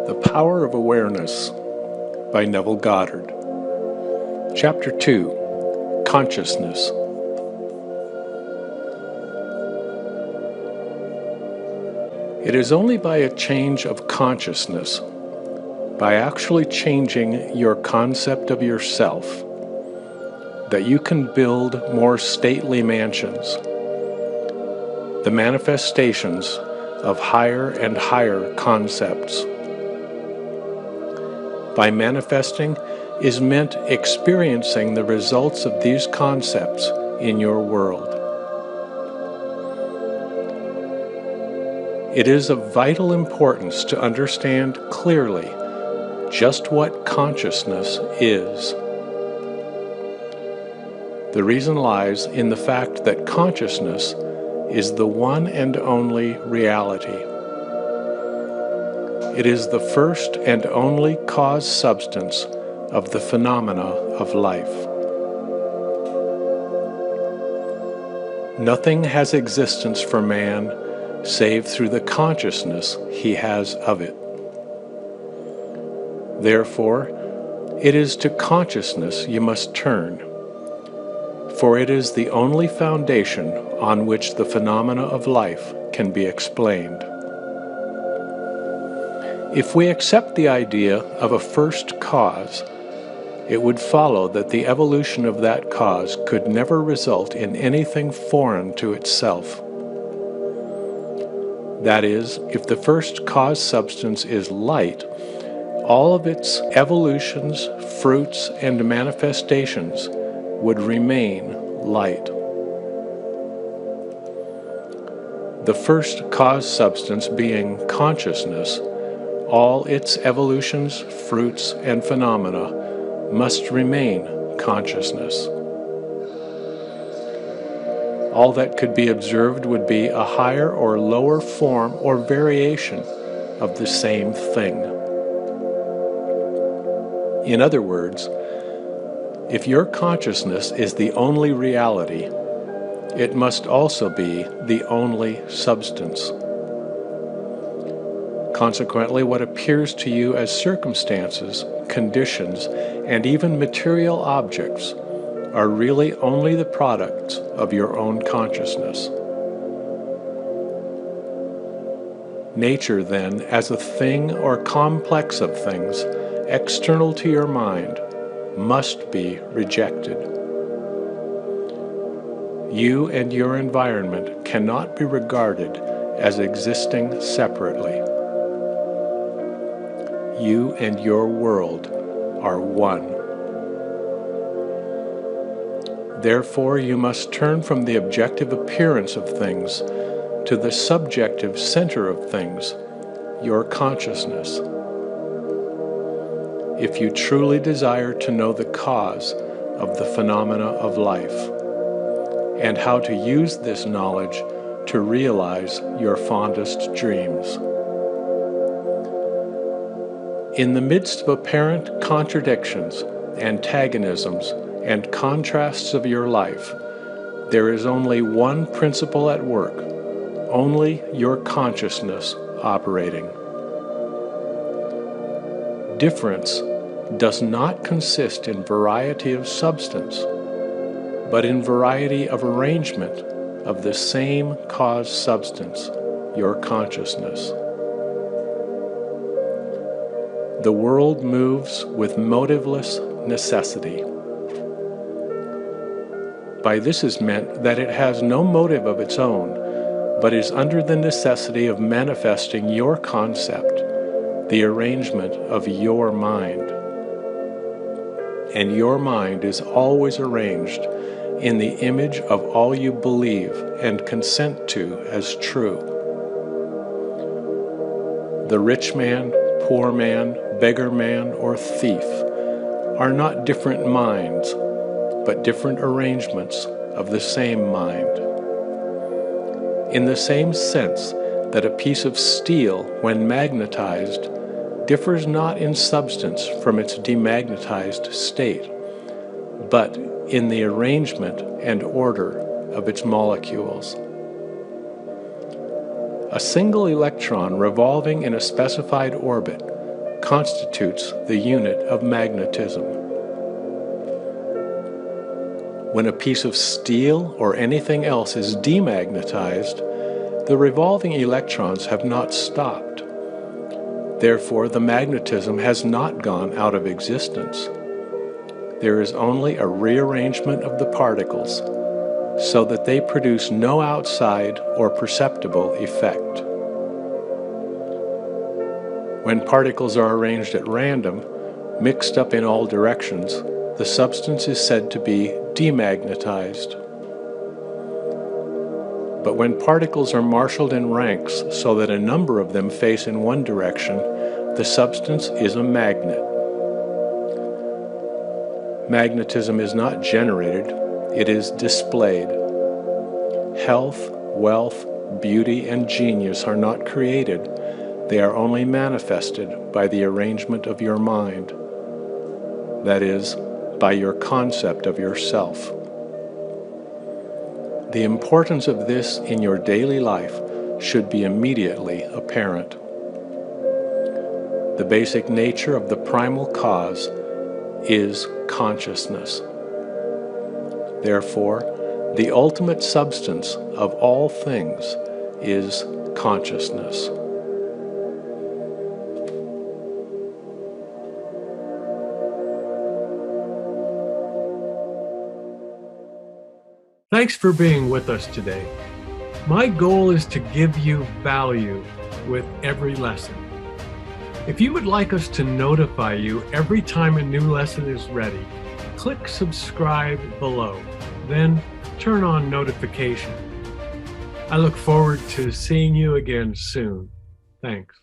The Power of Awareness by Neville Goddard. Chapter 2, Consciousness. It is only by a change of consciousness, by actually changing your concept of yourself, that you can build more stately mansions, the manifestations of higher and higher concepts. By manifesting is meant experiencing the results of these concepts in your world. It is of vital importance to understand clearly just what consciousness is. The reason lies in the fact that consciousness is the one and only reality. It is the first and only cause substance of the phenomena of life. Nothing has existence for man save through the consciousness he has of it. Therefore, it is to consciousness you must turn, for it is the only foundation on which the phenomena of life can be explained. If we accept the idea of a first cause, it would follow that the evolution of that cause could never result in anything foreign to itself. That is, if the first cause substance is light, all of its evolutions, fruits, and manifestations would remain light. The first cause substance being consciousness, all its evolutions, fruits, and phenomena must remain consciousness. All that could be observed would be a higher or lower form or variation of the same thing. In other words, if your consciousness is the only reality, it must also be the only substance. Consequently, what appears to you as circumstances, conditions, and even material objects are really only the products of your own consciousness. Nature, then, as a thing or complex of things external to your mind, must be rejected. You and your environment cannot be regarded as existing separately. You and your world are one. Therefore, you must turn from the objective appearance of things to the subjective center of things, your consciousness. If you truly desire to know the cause of the phenomena of life, and how to use this knowledge to realize your fondest dreams. In the midst of apparent contradictions, antagonisms, and contrasts of your life, there is only one principle at work, only your consciousness operating. Difference does not consist in variety of substance, but in variety of arrangement of the same cause substance, your consciousness. The world moves with motiveless necessity. By this is meant that it has no motive of its own, but is under the necessity of manifesting your concept, the arrangement of your mind. And your mind is always arranged in the image of all you believe and consent to as true. The rich man, poor man, beggar man, or thief are not different minds, but different arrangements of the same mind. In the same sense that a piece of steel, when magnetized, differs not in substance from its demagnetized state, but in the arrangement and order of its molecules. A single electron revolving in a specified orbit constitutes the unit of magnetism. When a piece of steel or anything else is demagnetized, the revolving electrons have not stopped. Therefore, the magnetism has not gone out of existence. There is only a rearrangement of the particles so that they produce no outside or perceptible effect. When particles are arranged at random, mixed up in all directions, the substance is said to be demagnetized. But when particles are marshaled in ranks so that a number of them face in one direction, the substance is a magnet. Magnetism is not generated, it is displayed. Health, wealth, beauty, and genius are not created, they are only manifested by the arrangement of your mind. That is, by your concept of yourself. The importance of this in your daily life should be immediately apparent. The basic nature of the primal cause is consciousness. Therefore, the ultimate substance of all things is consciousness. Thanks for being with us today. My goal is to give you value with every lesson. If you would like us to notify you every time a new lesson is ready, click subscribe below, then turn on notification. I look forward to seeing you again soon. Thanks.